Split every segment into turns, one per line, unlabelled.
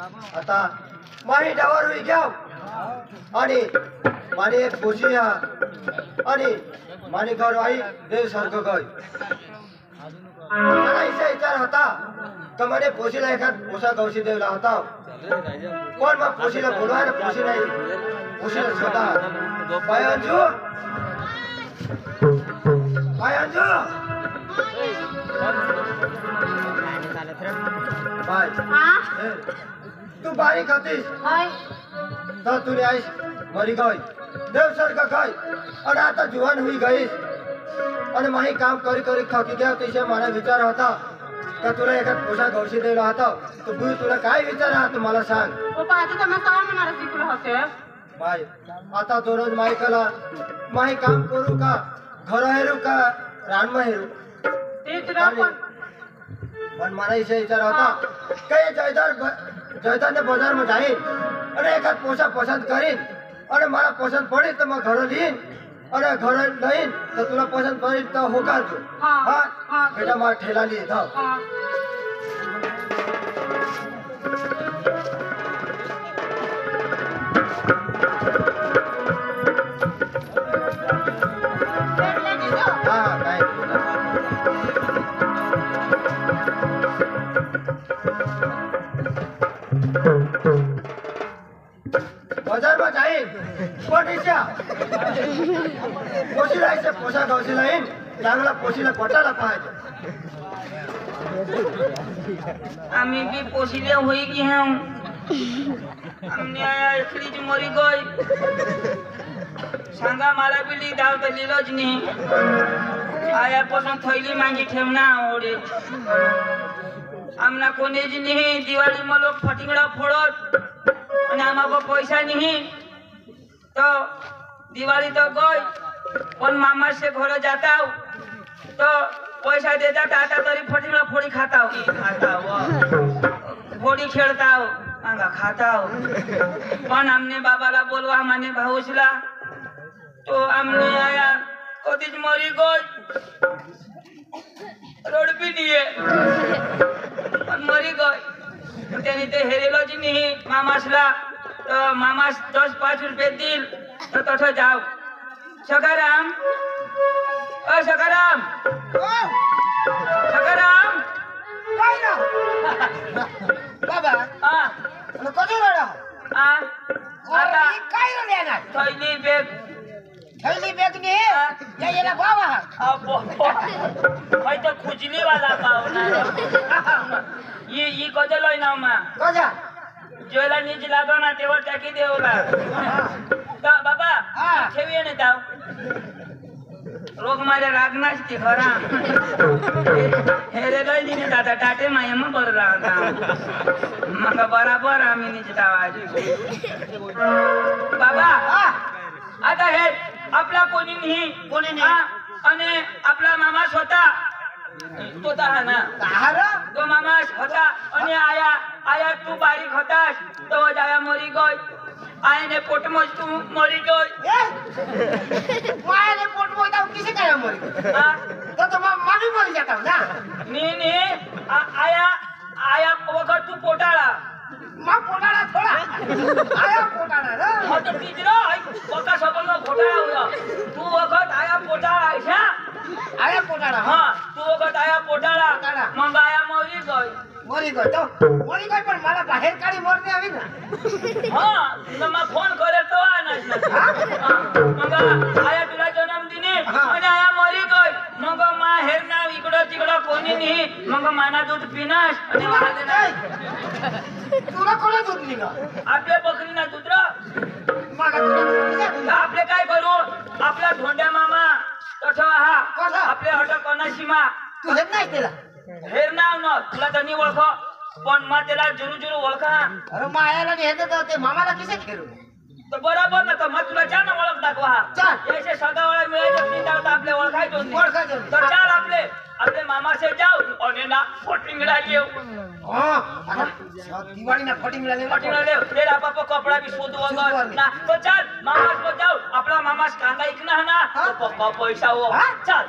आता माही डावर हुई घ्याव आणि माने एक पोशी हा आणि माने घर आई देव सारखं गय मला इसा विचार होता का म्हणे पोशीला एखाद पोसा गवशी देवला होता कोण मग पोशीला बोलवा ना पोशी नाही पोशीला स्वतः बाय अंजू बाय अंजू बाय तू बारी खातीस तर तुने आईस मरी गई देव सारखं गई आणि आता जुवान हुई गईस आणि माही काम करी करी थकी गया तिच्या मला विचार होता का तुला एखाद पोसा गवशी दिला होता तर तू तुला काय विचार हा तुम्हाला सांग बाय आता दररोज माईकाला माही काम करू का घर हेरू का रानमा हेरू पण मला इसे विचार होता काही जयदार बाजार में जाईन અને એકાદ પોસા પસંદ કરીને અને મારા પસંદ પડી તો मैं घर લીન અને घर લઈને તો तुला पसंद पड़ी तो होकारજો हाँ बेटा मार ठेला लिए था बाजार में जाईन पोटीच्या पोशीला इसे पोसा गवशीला येईन चांगला पोशीला पटायला पाहिजे
आम्ही भी पोशीले होई की हम हमने आया फ्रीज मरी गई सांगा मला बिली दाव तर लिलोच नाही आया पासून थैली मांगी ठेवना ओढे आमना कोणीच नाही दिवाळी मग लोक फटिंगडा फोडत અને આમાં પૈસા નહીં તો દિવાળી તો ગઈ પણ મામા से ઘરે જાતા તો પૈસા દેતા ટાટા તરી ફટીંગડા ફોડી ખાતા ફોડી ખેડતા આંગા ખાતા પણ અમને બાબાલા બોલવા મને ભાઉસલા તો અમને આયા કદીજ મરી ગઈ રોડ બી નહીં પણ મરી ગઈ त्याने ते हेरेलो जी नाही मामासला तर मामास 10-5 रुपये दिल तर तसं जाव सखाराम सखाराम सखाराम
काय ना बाबा
हां
कधी रडा
हां आता
काय रडा
थैली बॅग
ने यायला बाबा
हाय तर खुजली वाला पावना ये कजा लय ना मा
कजा
जेला नीच लागो ना तेवर टाकी देवला का बाबा ठेवी ने जाव रोग मारे लागनाच ती खरा हेरे लय दिने दादा टाटे माय मग बर राहता मग बराबर आम्ही नीच दावाज बाबा आता हे आपला कोणी नाही आणि आपला मामा स्वतः तो ना तो मामा होता आणि आया तू बारीक होतास तो जाया मरी गई आयने पोटमोज तू मरी गई
मायाने पोटमोज जाऊ किसे काय मरी तो मैं भी मर जाता हूं ना
नी आया वखत तू पोटाळा
मा पोटाळा थोडा आया पोटाळा रे
हो तो तिजरा वका सबंग पोटाळा होया तू वखत आया पोटाळा आयशा
आया पोटाळा
हां तू वखत आया पोटाळा मग आया मरी गई
पण मला बाहेर काढी मरणे हवी ना
हां तुला फोन करे तो आनाच ना मग आया तुला जन्मदिनी आणि आया मरी गई मग मा हेरना इकडं तिकडं कोणी नाही मग माना दूध पिनास आणि वाहते नाही
तुला कोण दूध निघा
आपल्या बकरीना दूध रा
मला तुला
आपले काय करू आपला धोंड्या मामा तठवा हा आपल्या हट कोणाशीमा
तू हेर नाही त्याला
हेर नाव न तुला त्यांनी ओळख पण मग त्याला जुरू ओळखा
अरे मायाला नेहत ते मामाला किसे खेळू
तर बरोबर ना तर मग तुला छान ओळख दाखवा
चल
याचे सगळं मिळायचं नाही तर आपले ओळखायचो तर चाल आपले मामा से जाऊ आणि ना फटिंगडा येऊ
दिवाळी ना फटिंगडा
लेव तेरा पापा कपड़ा भी शोध वगैरह ना तो चल मामा को जाऊ आपला मामा कांदा इकना ना तो पप्पा पैसा हो चल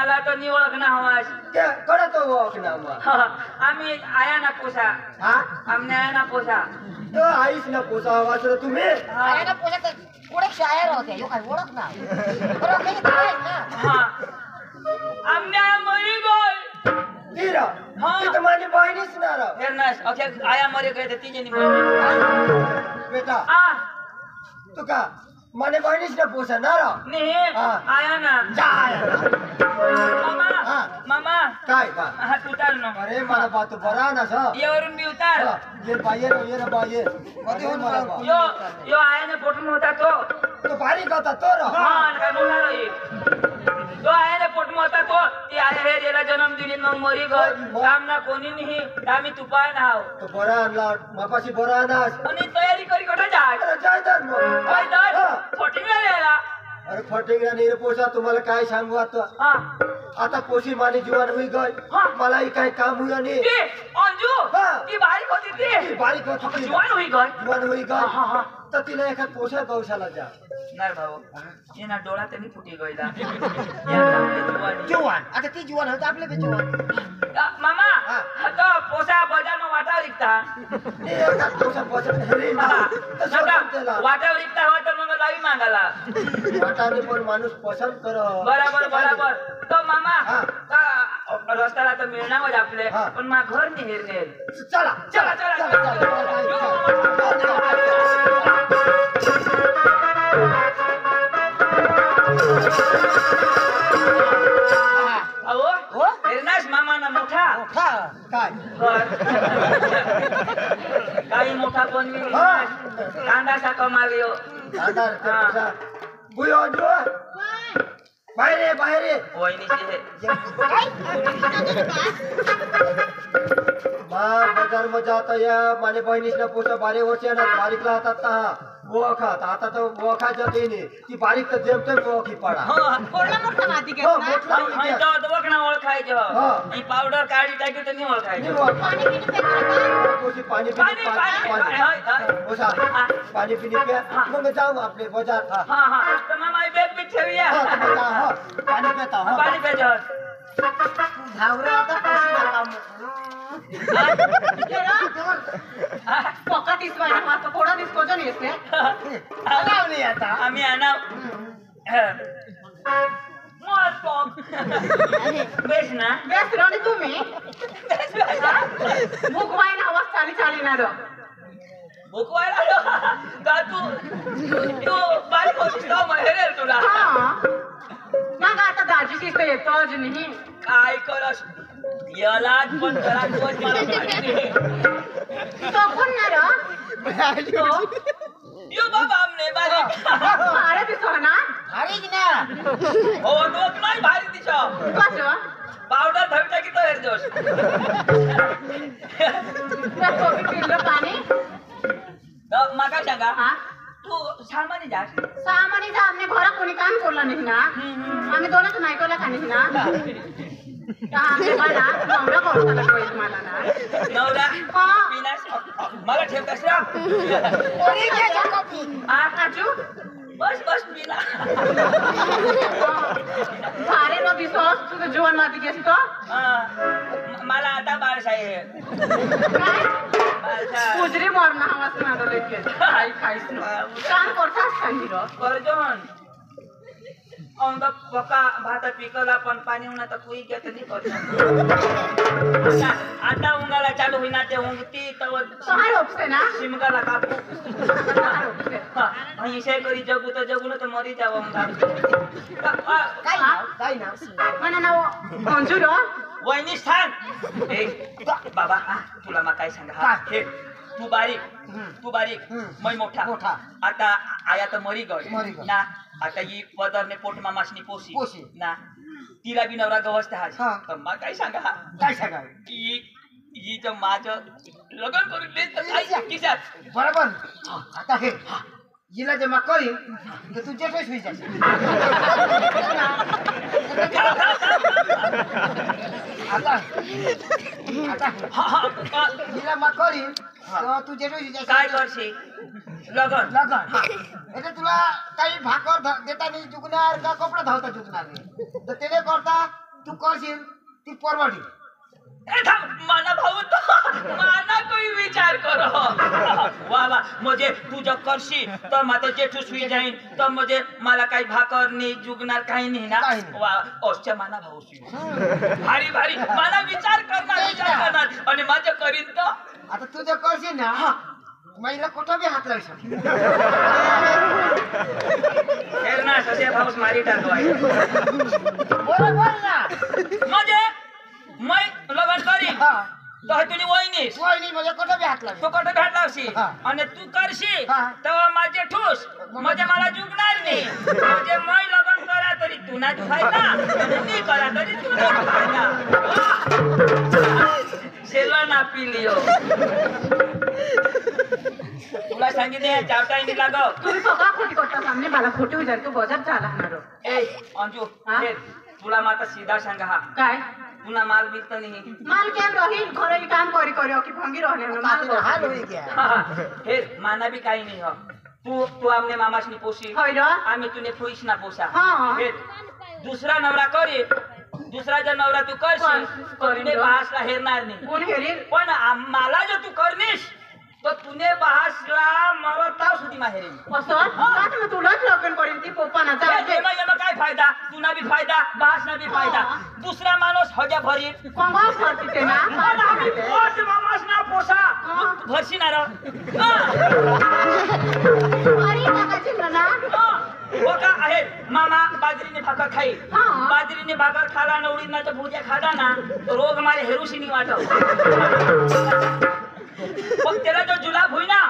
मला तो नि ओळखना हवास
कडत ओळख ना मग
आम्ही आया ना पोसा
हा
आमने आया ना पोसा
तो आईस ना पोसा हवास रे तुम्ही
अरे ना पोषक ओळख शायर होते यो काय ओळख ना बरोबर काही काय ना
हा आमने आया मरी गई
तीरा
हाँ।
ती तर माझी बहिणीच ना राव
फिर ना ओके आया मरी गए थे तीजे नि मरी
बेटा
आ
तू का माने बहिणीच ना पोसा ना राव
नहीं
हाँ।
आया ना मामा
हाँ।
मामा
काय का
हात उतार ना
अरे मला बात बरा ना सा
यावरून बी उतार
ये बाहेर ये ना बाहेर कधी मला बा.
यो यो आया ने फोटो होता
तो बारीक होता तो राव
हा काय बोलणार आहे तो आया ने फोटो होता तो ती आया हे त्याला जन्म दिली मग मरी गई आमना कोणी नाही आम्ही तुपाय ना हाव
तो बरा आणला मापाशी बरा आणस
आणि तयारी करी कुठे जाय
अरे जाय तर मग
काय तर
हा.
फोटिंग यायला
अरे फटिंगला नाही रे पोसा तुम्हाला काय सांगू आता
हा
आता पोशी माने जीवन होई गय
हा.
मलाही काय काम हुआ नाही
ती अंजू
हा.
ती बारीक होती ती
बारीक होती ती.
जवान होई गई
जीवन होई
हा, हा, हा.
गय तर तिला एखाद पोषा गौशाला जा
नाही भाऊ एना डोळा त्यांनी फुटी गईला
जीवन आता ती जीवन होत आपले बी जीवन
मामा
हा.
तो पोसा बजारमा वाटावर विकता
ते एखाद पोषा पोषा हरी ना तर सोडून त्याला
वाटावर विकता हवा तर मग लावी मागाला
वाटाने पण माणूस पसंत कर
बराबर बराबर तो मामा
हा.
रस्त्याला तर मिळणार आपले
हा.
पण मा घर नाही हेरनेल
चला
चला चला अहो
हो
हेरनास मामा ना मोठा
हा
काय
काही मोठा पण मी
हा.
कांदाचा कमाल यो
आधार ते
हा.
पोषा बुयो जो बाहेर ये
वहिनीची हे
बाजार मध्ये आता या माझ्या बहिणीला पोषा 12 वर्ष बारीकला हातात हा ओळखात आता तर ओळखायच्या देणे ती बारीक तर जेमतेम ओळखी पडा
कोणला मोठा माती
हो मोठला होई त्या.
ओळखायचं
हा.
आणि पावडर काढी टाकी तर नाही
नाही
ओळखायचं
ओळख.
पाणी पिणी प्यायचं
पोषी पाणी
पाणी
पिणी
पाणी
पाणी
हाय, हाय.
पोषा
हा.
पाणी पिणी प्या मग जाऊ आपले बाजार हा
हा हा तर मग माझी बॅग पीठ ठेवूया
हा, तुम्ही जा, हा. पाणी पिता हा
पाणी प्यायचं
धावरे आता पोषी काम पॉकेट इसवायला मात्र थोडा दिसतो येते लावली आता
आम्ही आणा बेस ना
बेस राणी तुम्ही भूक वाईन आवाज चाली चाली ना
भुकवायला का तू बारीक होतीस का मग हेरेल तुला
ना आता दाजी तिथे येतोच नाही
काय करस यालाच पण घरात रोज मला माहिती नाही.
तो कोण ना
यो बाबा आमने बारीक
अरे दिसो ना अरे ना
हो डोक नाही भारी दिसो
कसं
पावडर धवटा की तो हेरजोस
पिल्लं पाणी
माका सांगा
हा
तू सामानी जा
सामानी जा आमने घरा कोणी काम करलं नाही ना आम्ही दोनच नायकोला खाणी ना आम्ही मला नवरा करताना पाहिजे मला ना
नवरा
हा.
पिनास मला ठेव कशा
काजू
बस बस पिला
भारे न दिसोस तुझं जीवन माती घेस तो
मला आता बाळशाही
उजरी मरण हवास ना लेके खाई खाईस ना काम करतास काही रो
करजोन औंदा पका भाता पिकला पण पाणी उन्हा तर कुई घेत नाही करत आता उंगाला चालू होईना ते उंगती तवर
सहार होपसे ना
शिमगाला कापू
सहार होपसे
हिशे करी जगू तर जगू तर मरी जावं
काय ना म्हणा ना अंजू रो
वहिनी स्थान बाबा तुला मग काय सांगा हा हे तू बारीक मै मोठा
मोठा.
आता आया तर मरी
मरी
गई
गई.
ना आता ही पदरने पोट मामासनी
पोशी.
पोशी ना तिला बी नवरा गवसते
हा.
हा मग काय सांगा
काय सांगा
ही जर माझं लग्न करून देत तर काय किशात
बरोबर आता हे हिला जेव्हा करीन तर तू जेठेच होई जाशील आता हिला मग करीन तेव्हा तू जेठेच होई
काय
जाशील
करशील लगन
लगन म्हणजे तुला काही भाकर देता नाही चुकणार का कपडा धावता चुकणार नाही तर ते नाही करता तू करशील ती परवडी
माना भाऊ तो माना कोई विचार करो वाह वाह मुझे तू जब करशी तो माता जेठू सुई जाईन तो मुझे मला काही भाकर नाही जुगणार काही नाही ना वाह ओच्या माना भाऊ भारी भारी मला विचार करणार आणि माझं करीन तो
आता तू जर करशील ना महिला कुठं बी हात लावू शकते
ना सध्या भाऊस मारी टाकतो आहे
बरोबर ना
म्हणजे मैं लगन करी तो तुझी वहिनीस
वहिनी म्हणजे कुठं बी हात लावू
तू कुठं भेट लावशी आणि तू करशी तेव्हा माझे ठूस म्हणजे मला जुगणार नाही म्हणजे मैं लगन करा तरी तू ना फायदा आणि मी करा तरी तू ना फायदा शेलो ना पिलियो तुला सांगितले चावटाई नाही लागव
तुम्ही सगळा खोटी करता सामने मला खोटी विचार तू बजात झाला हणार
ए अंजू तुला माता सीधा सांगा हा
काय
पुन्हा माल बिकत नाही
माल केम रहील घरी काम करी करी की भंगी रहले माल
हाल होई गया
हे माना भी काही नाही हो तू आमने मामासनी पोशी
होय रे
आम्ही तुने फुईस ना पोसा
हा.
हे दुसरा नवरा करी दुसरा जर नवरा तू करशील तर तुने बासला हेरणार नाही
कोण हेरील
पण मला जो तू करनीस तो तुने बासला मरताव सुधी माहेरी
असं आता मग तुलाच लग्न करीन ती पोपानाचा
येमा काय फायदा तुना भी फायदा बासना भी फायदा दुसरा माणूस हजा भरी
कोंगाव करते ते ना
आम्ही पोच मामास ना पोसा भरशी ना रा
अरे काकाची ना
हो का आहे मामा बाजरीने भाकर खाई बाजरीने भाकर खाला ना उडीदना तर भुजिया खादा ना रोग मारे हेरुशी नाही वाटव मग त्याला जो जुलाब होईना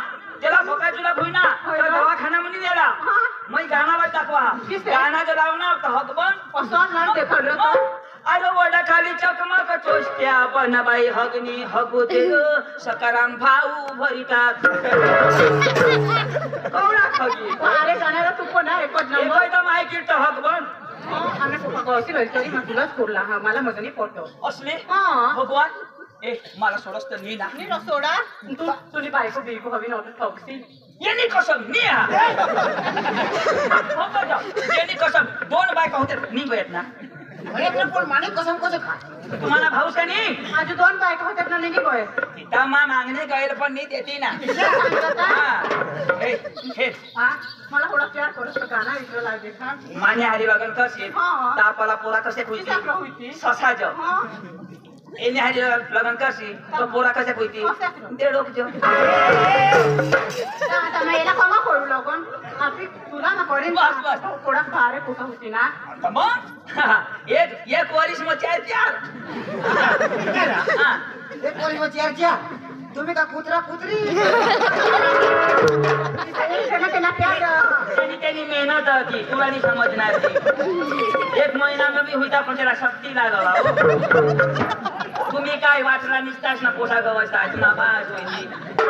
त्याला फोका जुलाब होईना तर दवाखाना म्हणून गेला मग गाणाला दाखवा गाणा जर लावणार तर हक बन
असं ना ते खरं
अरे वडा खाली चकमक चोष्ट्या पण बाई हगनी हगू दे सकाराम भाऊ भरी टाक कवडा खगी
अरे गाण्याला तू पण आहे पण नंबर
एकदम ऐकी तर हक बन
आम्ही गवशी राहील तरी मग तुलाच कोरला हा मला मजनी पडतो
असले
हा
भगवान ए मला सोडस तर मी ना
नी सोडा तू तुझी बायको बिलको हवी नव्हतं ठोकसी
यांनी कसम मी हा यांनी कसम दोन बायका होते मी गयत ना
अरे पण माने कसम कसं खा
तुम्हाला भाऊस का नाही
आज दोन बायका होत्यात ना नाही गोय
तिथं मा मागणे गैर पण नाही देते ना हे
हा मला थोडा प्यार करू शकता गाणं विचार लागते का
माने हरी बगन कसे
हा.
तापाला पोरा कसे
किसा
खुईती
होती
ससा जो
हा
एने हरी लगन कशी तो पोरा कसे खुईती दे डोक जो
आता मग याला कमा करू लागून आपली तुला ना करीन
बस, बस.
थोडा फार कुठं होती ना
मग एक वरिस मग चार
एक पोरी मग चार तुम्ही का कुत्रा कुत्री
त्यांना प्यार
त्यांनी मेहनत होती तुला नाही समजणार ती एक महिना में भी होता पण त्याला शक्ती लागला तुम्ही काय वाचला निसतास ना पोसा गवसता ना बाज होईनी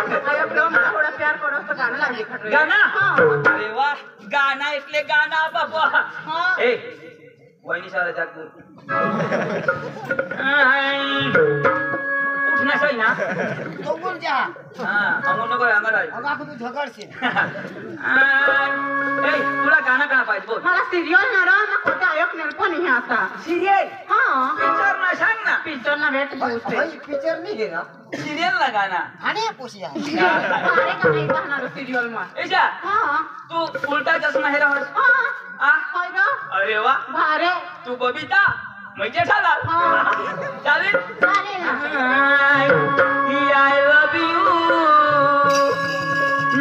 थोडा प्यार करू असं गाणं लागले खटरे
गाना अरे वा गाना इथले गाना बाबा ए वहिनी सारा जागू उठना सही ना
अंगून जा
अंगून नको अंगार
अगं आपण तू झगडशील
ए तुला गाणं का पाहिजे बोल
मला सिरियल ना रा ना कोणता आयोग नेलपण हे आता
सिरियल
हा
पिक्चर ना सांग ना
पिक्चर ना भेट बोलते
भाई पिक्चर नाही घे ना
सिरियल ना गाना
आणि पोसिया
अरे का नाही गाणार सिरियल मा
ऐसा
हा
तू उल्टा चष्मा हेरा हट
हा
आ
होय रा
अरे वा
भारे
तू बबिता म्हणजे ठाला चालेल
चालेल ना
I love you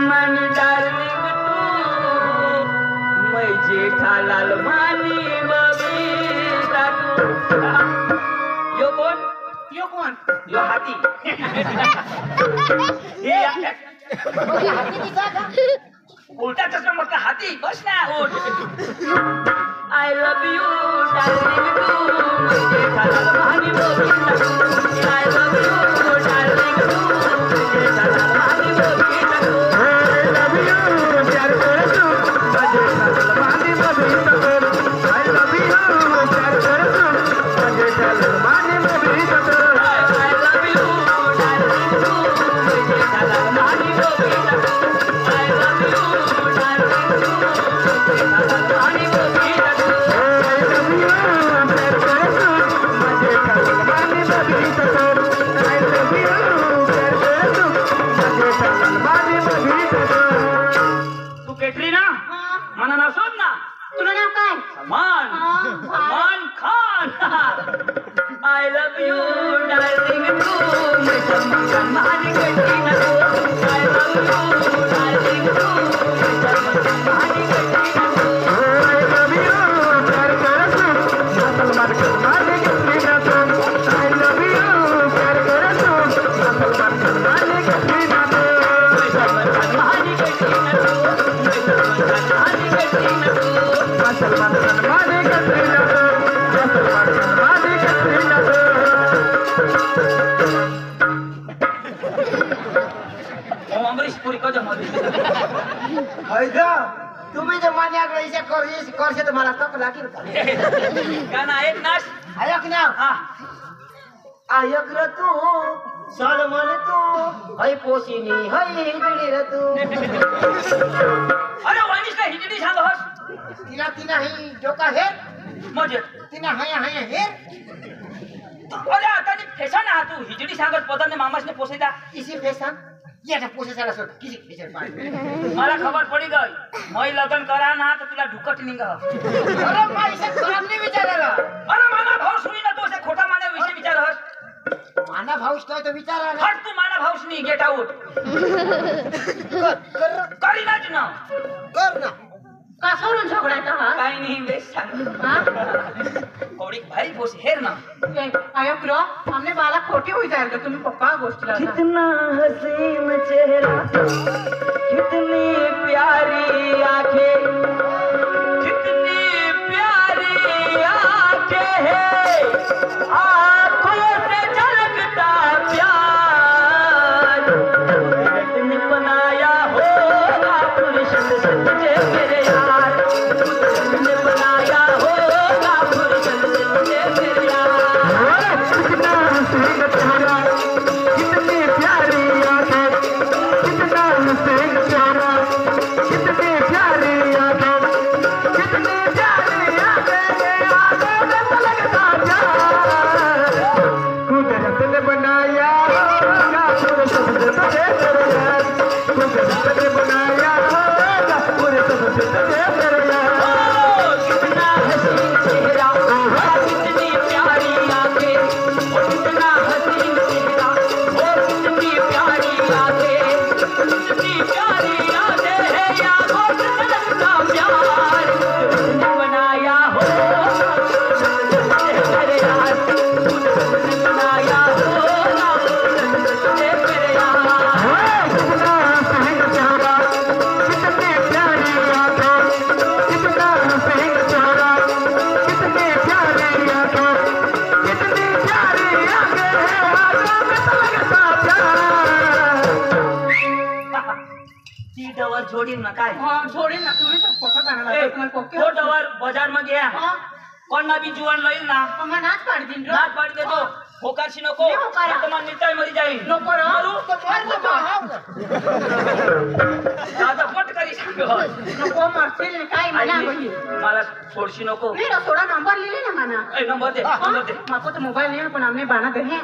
my darling तू मैं जेठालाल मानी बबिता तू यो कोण यो हाती उलटा चष्मा म्हटलं हाती बस ना उठ आय लव्ह यू डार्लिंग तू जेठालाल मानी बबिता तू आय लव्ह यू डार्लिंग तू जेठालाल मानी बबिता तू
I love you, प्यार कर तू माझे मानी बबिता तू I love you, प्यार कर तू माझे मानी बबिता तू
I love you डार्लिंग तू जेठालाल मानी बबिता तू I love you डार्लिंग तू जेठालाल मानी बबिता तू
I love you, प्यार कर तू
I love you, darling, तू माझ्या मनाने कधी नको. I love you, darling, तू माझ्या मनाने कधी नको.
I love you, प्यार कर तू मुसलमान करमाने कधी नको. I love you, प्यार कर तू मुसलमान करमाने कधी नको.
मुसलमान करमाने कधी नको. मुसलमान करमाने कधी नको.
मुसलमान करमाने कधी नको. मुसलमान करमाने कधी नको.
अमरीश पुरी को जमवली.
हैदा तुम्ही जे मान्याकडे इथे करशे तर मला तप लागेल का
गाणं ऐक नाच.
ऐक ना
हा
ऐक र तू सलमान तू है पोसिनी है हिजडी र तू
अरे वहिनीसला हिजडी सांगस.
तिला तिला ही डोका हे
म्हणजे
तिला हाया हाया हे
अरे आता नी फॅशन हा तू हिजडी सांगत पदाने मामासने पोसायचा.
इसी फैशन ये पोसेसाला सोड किसी फैशन पाहिजे
मला खबर पडी गई मै लग्न करा ना तर तुला ढुकट निघ.
अरे माईसे खराब नाही विचारायला
अरे माना भाऊ सुई ना तो असे खोटा माने विषय विचारस.
माना भाऊस तो तो विचारायला
हट तू माना भाऊस नी गेट आउट
कर
करी नाच ना.
कर ना
का सोडून झगडायचा हा
काही नाही बेस सांग.
हा?
थोडी भारी पोस हेर ना.
ऐक रो हमने बाला खोटी हुई जाएगा तुम्ही पक्का गोष्टीला जा.
कितना हसीन चेहरा कितनी प्यारी आंखें कितनी प्यारी आंखें है आंखों से झलकता प्यार किसने बनाया होगा फुर्सत से तुझे मेरे यार. किसने बनाया होगा फुर्सत से तुझे मेरे यार.
कितना हसीन चेहरा कितनी प्यारी आंखें. कितना हसीन चेहरा कितनी प्यारी आंखें. कितनी प्यारी आंखें आंखों में पलकता प्यार कुदरत ने बनाया होगा फुर्सत से तुझे मेरे यार. कुदरत ने बनाया होगा फुर्सत से तुझे मेरे यार.
कितना हसीन चेहरा कितनी प्यारी आंखें कितना हसीन चेहरा कितनी प्यारी आंखें कितनी प्यारी आंखें है आंखों से झलकता प्यार किसने बनाया होगा मेरे यार. किसने बनाया होगा मेरे यार.
कितना हसीन चेहरा कितनी प्यारी आंखें. कितना हसीन चेहरा कितनी प्यारी आंखें. कितनी प्यारी आंखें आंखों में पलकता प्यार.
ती डवर जोडीन ना काय.
हा छोडीन ना तुम्ही तर पक्का करणार
ए,
तुम्हाला पक्के
तो डवर बाजार में गया
हा
कोण ना बी जुवान लईल ना
मग नाच पाडतील रो
नाच पाडी देतो. होकारशी नको
नाही होकार.
तुम्हाला निताय मरी जाईल.
नको रो
मरू.
तो मार नको
दादा पट करी सांग.
नको मरशील काय मला बोली
मला सोडशी नको.
नहीं रो थोड़ा नंबर ले लेना माना
ए नंबर दे नंबर दे.
माको तो मोबाइल नहीं है पर हमने बाना दे है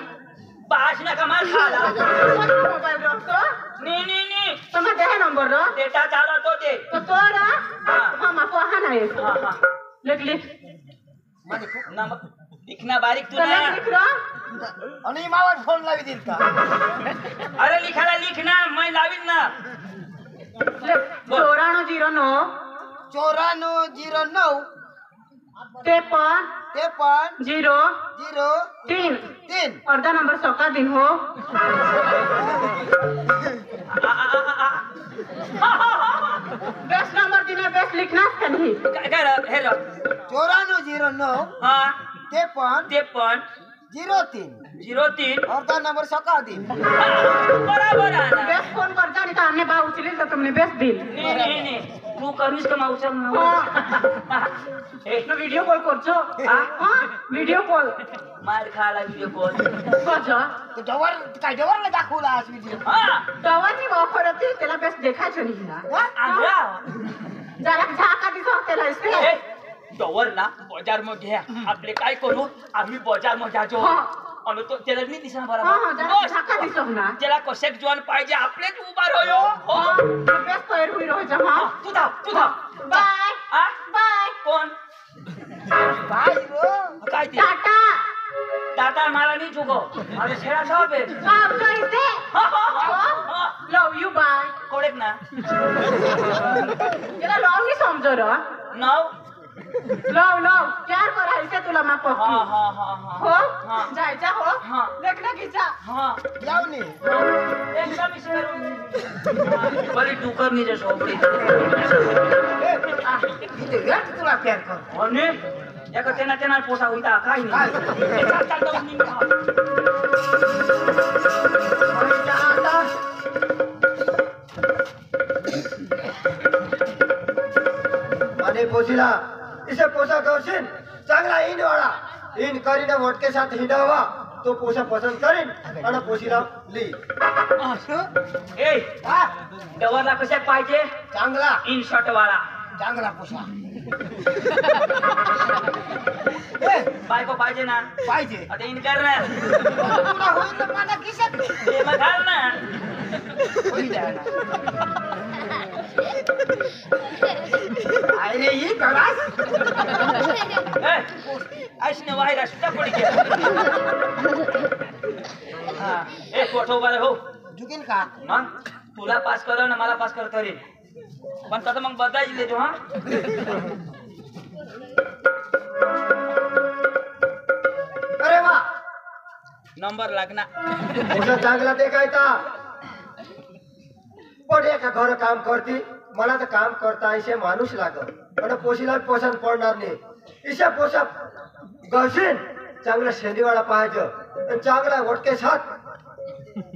पाच ना कमाल खाला.
मोबाइल रो तो
नी
तो मैं दे नंबर रो
डेटा चाला तो दे.
तो तोरा
हाँ.
हां माको हा नाही
हाँ हाँ
लिख
नंबर लिखना बारीक तू
तो
ना.
लिख रो
आणि मावर फोन लावी देईल का
अरे लिखाला लिखना मैं लावीन ना.
9409
9409
53
53
0
03
3 अर्धा नंबर सौका दिन हो बेस्ट नंबर दिने बेस्ट लिखना कहीं
काय र हे र
9409
हाँ
53
ते पण
03
03
अर्धा नंबर सका दिन
बराबर आहे ना.
बेस्ट फोन करता नहीं तो हमने बा उचली तो तुमने बेस्ट दिल
नाही तू करूस का मावचल
ना वीडियो कॉल करछो हां वीडियो कॉल
मार खाला व्हिडिओ कॉल.
करछो
तो डवर काय डवरला दाखवला आज व्हिडिओ
हा
तवानी ऑफर होती त्याला बेस्ट देखायचं नाही ना
आंध्रा
जरा झाका दिसो त्याला इसके
ए, डोवर ना बाजार में घ्या आपले काय करू आम्ही बाजार में जाजो
हा.
आणि तो त्याला नाही दिसणार
हां हां
बरोबर.
जरा
बस.
झाका दिसो ना
त्याला कशेक जॉन पाहिजे आपलेच उभा रहो.
हां बेस्ट तयार होई रोजा हां
तू धाव
बाय
आ
बाय
कोण
बाय रो
काय ते
टाटा
दादा मला नाही चुको अरे शेळा साहेब आहे
आमच्या इथे लव यू बाय
कोडेक ना
त्याला लव नाही समजो र
नाव
लव लव प्यार करायचं तुला मा
हा
पक्की
हा हा
हो
हा
जायचा हो
हा.
लग्न घ्यायचा
हा
लावणी
एकदम विचारू बरी टुकर निजे सोबडी
तुला प्यार कर
आणि एका त्यांना पोसा होता काय नाही चाल चाल जाऊन निघ.
आणि पोशीला इसे पोसा करशील चांगला इन वाला इन करीने मोटके साथ हिंडावा तो पोसा पसंत करीन आणि पोशीला ली
ए डवरला कशा पाहिजे
चांगला
इन शर्ट वाला
चांगला पोसा
बायको पाहिजे ना
पाहिजे
आता इन कर ना
तुला होईल तर मला किशात
हे मग घाल ना
अरे ही कलास
ऐसने वायरा सुद्धा पडी हा ए कोठो बारे हो
जुकील का
मग तुला पास कर ना मला पास कर करेल पण तसं मग बदलायची देतो हा
अरे वा
नंबर लागना
पोसा चांगला देखायचा पण एका घर काम करती मला तर काम करता इसे माणूस लागत पण पोशीला पसंत पडणार नाही इसे पोसा गशीन चांगला शेंडीवाळा पाहायचं आणि चांगला वटके साथ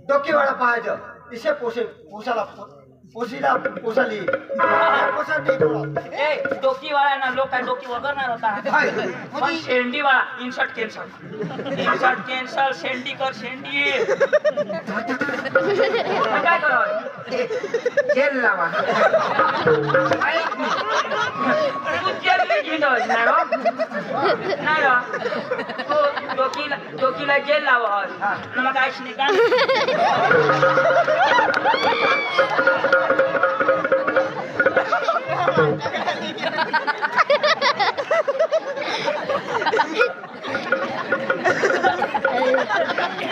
डोकीवाळा पाहायचं इसे पोसाला पोसाली पोसा नाही थोडा.
ए डोकी वाला ना लोक काय डोकी वगरणार होता पण शेंडी वाला इन्सर्ट कॅन्सल शेंडी कर शेंडी मग काय करावं
जेल लावा
तू जेल घेतोस नाही हो नाही हो तू डोकीला जेल लावस मग काय नाही का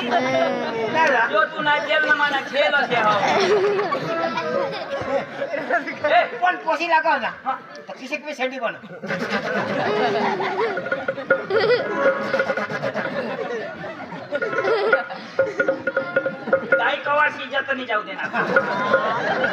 जो तू ना जेल ना मला खेळ असे हो
पण पोशी लागाव ना किसे पे शेंडी पण
काही कवाशी इज्जत नाही जाऊ देणार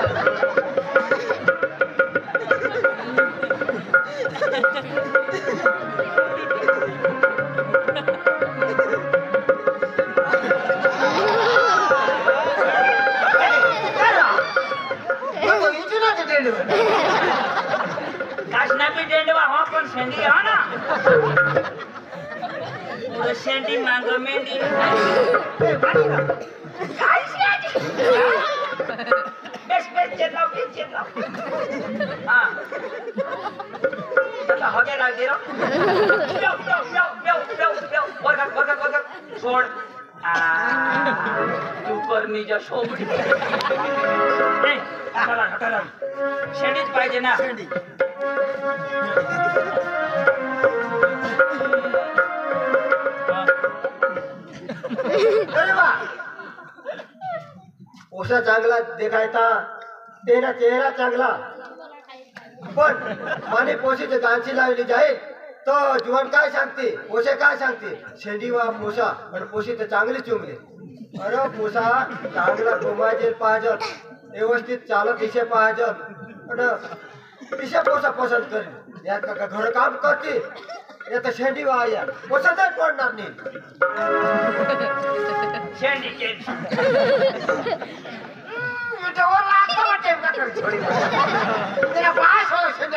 काशना भी डेंडवा हो पण शेंडी हो ना पुढे शेंडी मांग मेंढी काय शेंडी बेस चेतलाव हा आता हगे लाग दे रो वर्ग सोड तू कर निजा शोभडी चला शेंडीच पाहिजे ना शेंडी
पोसा चांगला देखायचा तेना चेहरा चांगला पण माने पोशीचे गांची लावली जाईल तर जुवान काय सांगते पोसे काय सांगते शेंडी वा पोसा पण पोशी तर चांगली चुंगली अरे पोसा चांगला घुमायचे पाहिजे व्यवस्थित चालत इशे पाहिजे पण इशे पोसा पसंत करेल यात का घर काम करते यात शेंडी वा या पोसा तर पडणार नाही
शेंडी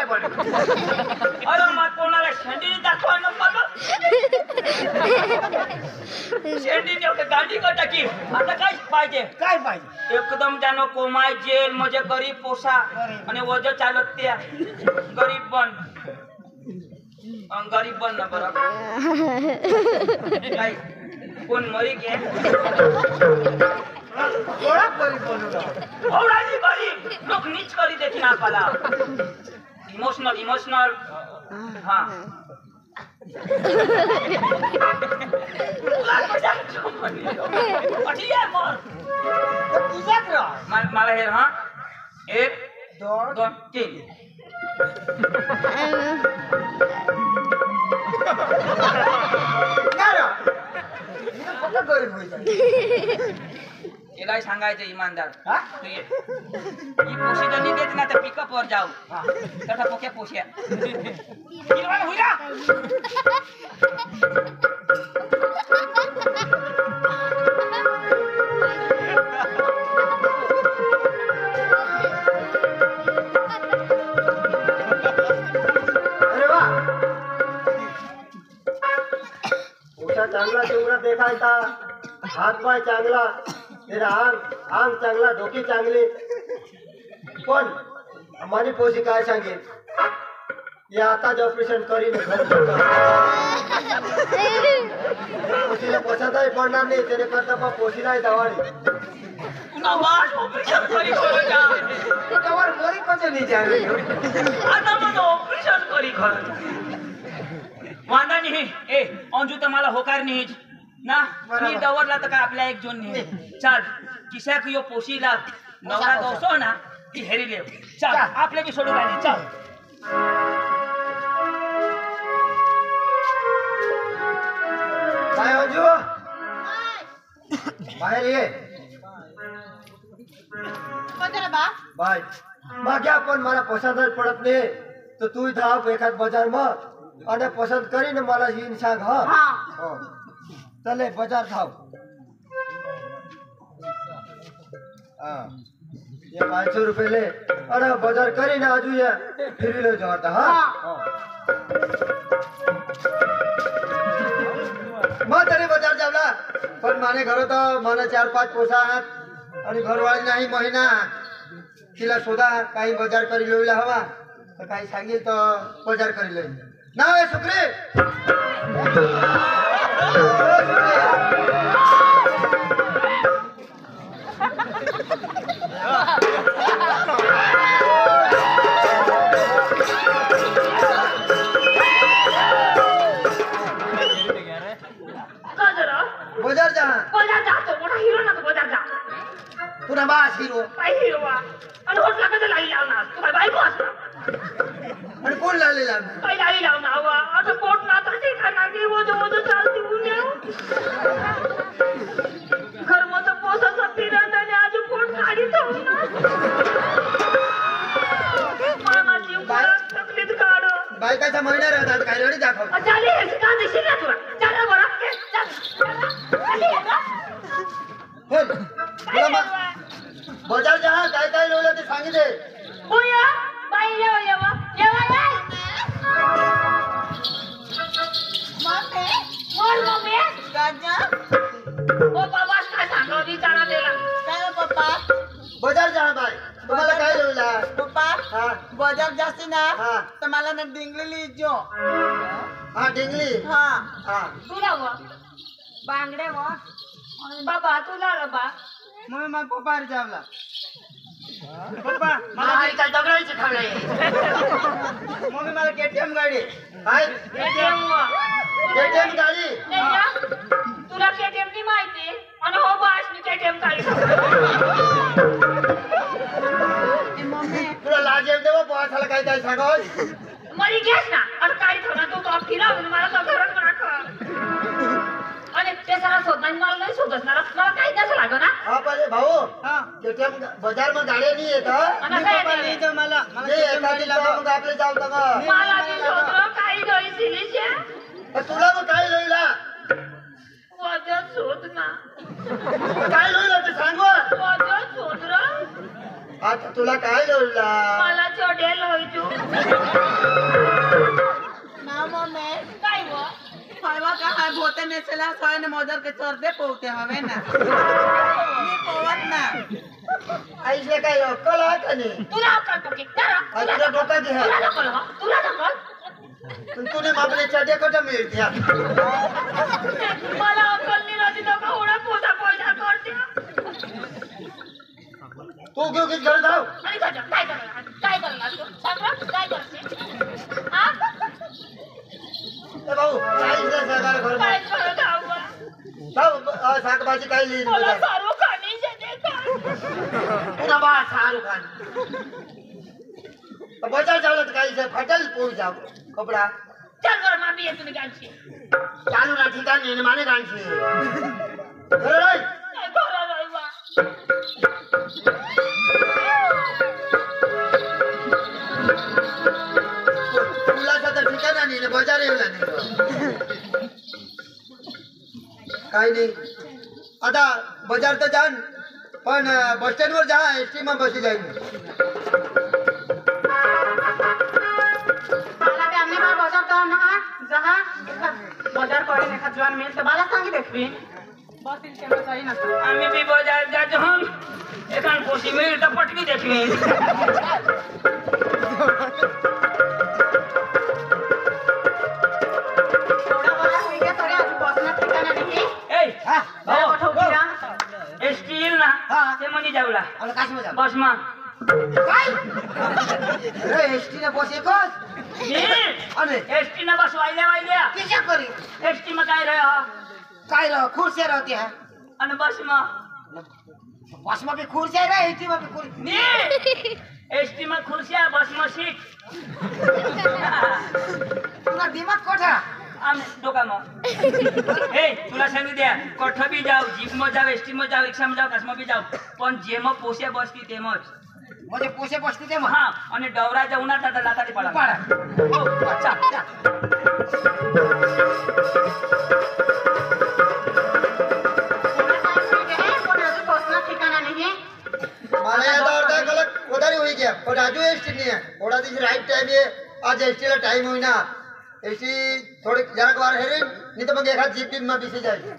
अरे मग कोणाला शेंडी दाखवा नको शेंडी गाडी का टाकी आता काय पाहिजे एकदम त्यानं कोमाय जेल म्हणजे गरीब पोसा आणि वज चालत त्या गरीब बन ना बरोबर काय कोण मरी के गरीब लोक नीच करी देतील आपल्याला इमोशनल हा तुला कशाला अठी आहे मोर
तुझाच राह
मला हे हा 1 2 3 तिला सांगायचं इमानदार तू ये ही पोशी जर देत ना तर पिकअप वर जाऊ तसा पोक्या पोश्या किरवान होईला
अरे वा पोशा चांगला तेवढा देखायचा हात पाय चांगला तेरा आंग चांगला डोकी चांगली पण माझी पोशी काय सांगेल हे आताच ऑपरेशन करीन पोशीला पसंतही पडणार नाही त्याने करता पण पोशी नाही दवाडी
नवाज ऑपरेशन करी खरं जा
कवर मोरी कसं नाही जाणे
आता मग ऑपरेशन करी खरं वांदा नाही ए अंजू तर मला होकार नाही ना मी दवरला तर काय आपल्या एक जोन नाही चाल किशाक यो पोशी लाग नवरा दोसो ना ती हेरी लेव चाल आपले बी सोडून आली चाल
काय अंजू बाहेर ये बाय माग्या पण मला पसंतच पडत नाही तर तू इथं एखाद बाजार मग आणि पसंत करीन मला येईन सांग हा हो. चले बाजार धाव ये 500 रुपये ले अरे बाजार करीन आजू ये फिरी लो जाता हा मग तरी बाजार जावला पण माने घर तर मला 4-5 पोसा आहात आणि घरवाळी नाही महिना तिला शोधा काही बाजार करी लोईला हवा तर काही सांगेल तर बाजार करी लोई नाव आहे सुक्री बाजार जा
बाजार जातो मोठा हिरो ना तो बाजार जा
पुन्हा बास हिरो
काय हिरो आणि होटला कसं लाई लावणार तू काय बायको असणार
आणि कोण लागलेला
काय लाई लावणार हवा आता पोट ना तर ते खाणार की वजो चालती उन्या घर मत पोसा फिरत आणि आज पोट काढी ठेवणार मला माझी उपास तकलीफ काढ
बायकाचा महिना राहतात काय रडी दाखव
चाले हे का दिसली ना तुला चला बरं चल
बोल तुला मग बाजार जा काय काय लोला ते सांगितले
होया बाई येवा मम्मी गाजा ओ बाबा काय सांगा विचारा दिला
काय पप्पा
बाजार जा बाय तुम्हाला काय लोला
पप्पा
हा
बाजार जास्ती ना
हा.
तर मला ना डिंगली लिहिजो
हा डिंगली
हा
हा
तुला व बांगडे व बाबा तुला रे बा
मम्मी मला पप्पा जावला पप्पा
मला काय दगडायचे खाणे
मम्मी मला केटीएम गाडी
काय
केटीएम व
केटीएम गाडी
तुला केटीएम नी माहिती आणि हो बास मी केटीएम काढी
मम्मी
तुला लाज येऊ देवा बॉसाला काय काय सांगाव
मरी गेस ना आणि काय थोडा तू फिरा मला तर घरात म्हणा आणि ते सारा शोधणार मला नाही शोधणार मला काही नसं लागलं ना
हा पाहिजे भाऊ
हा
केटीएम बाजार मध्ये गाड्या नाही येत
आणि काय
पप्पा
ते?
लिहिजो मला
एखादी
गाडी लागो
मग आपले जाऊ तर
मला ती शोधलं काही गळी सिलीचे
तुला मग काय लोईला
वजन शोध ना
काय लोईला ते सांग
वजन शोध र
आता तुला काय लोईला
मला चढेल होईजू
ना मम्मी
काय व
हवा का हाय बोते नेसला सोय ने मोदर के चरदे पोवते हवे ना मी पोवत ना
आईले काय अक्कल आहे का नाही
तुला अक्कल पके
तुला डोका घे
तुला ढकल हो तुला ढकल
पण तुने आपले चटे कट मिळत्या
मला अक्कल नाही राहते तर का ओढा पोता पोता करते
तू घेऊ की घर जाऊ
आणि काय करणार तू सांग काय करते हा
ए भाऊ सब शाकभाजी काही लिहिली
मला
बजारला.
शाहरुख खानी से देखा
पुन्हा बा शाहरुख खान तर बजार चालत काही से फटल पोई जाव कपडा
चल बर मामी येतो नि गांची
चालू ना ठिकाणी आणि माने गांची अरे रे
घरा जायवा
मुलाचा तर ठिकाणा नाही ना बजार येवला नाही काही नाही आता बजार तर जाण पण बस स्टँड वर जा एसटी मा बसी जाईल
मला ते आमने बार बाजार तो ना जहा बाजार करे ने खजवान मिल तो बाला सांगी देखबी बस इल के सही ना
आम्ही भी बाजार जात हूं एकान कोशी में तो पटकी देखली
थोड़ा बड़ा हुई गया थोड़े आज बस ना ठिकाना नहीं
ए
बड़ा बैठो गिरा
स्टील ना ते मनी जावला
आणि काशी जा
बस मा
अरे एसटी ने बस एकच आणि
एसटी ना बस वाइल्या
किशा करी
एसटी में काय रहे हो
काय रह खुर्सी रहती है
आणि बस मा
बस में भी खुर्सी है एसटी में भी खुर्सी
नी एसटी में खुर्सिया बस में सीट
तुला दिमाग कोठा
आम दोकान ए तुला सांगू द्या कोठ बी जाऊ जीप में जाऊ एसटी में जाऊ रिक्षा में जाऊ कस में भी जाऊ पण जे में पोसे बसती तेमच
म्हणजे पोसे बसती ते मग
हा आणि डवरा जाऊन आता लाताडी पडा
पाडा
हो अच्छा
थोड़ा टाइम हुई गया है कोई अभी बस ना ठिकाना नहीं
मला याचा अर्धा कलक વધારે होई गया पण आजू एसटी नहीं है थोड़ा दिन राइट टाइम है आज एसटी ला टाइम होई ना एसटी थोड़ी जरा बार हेरे नहीं तो मग एखाद जीप में बिसी जाए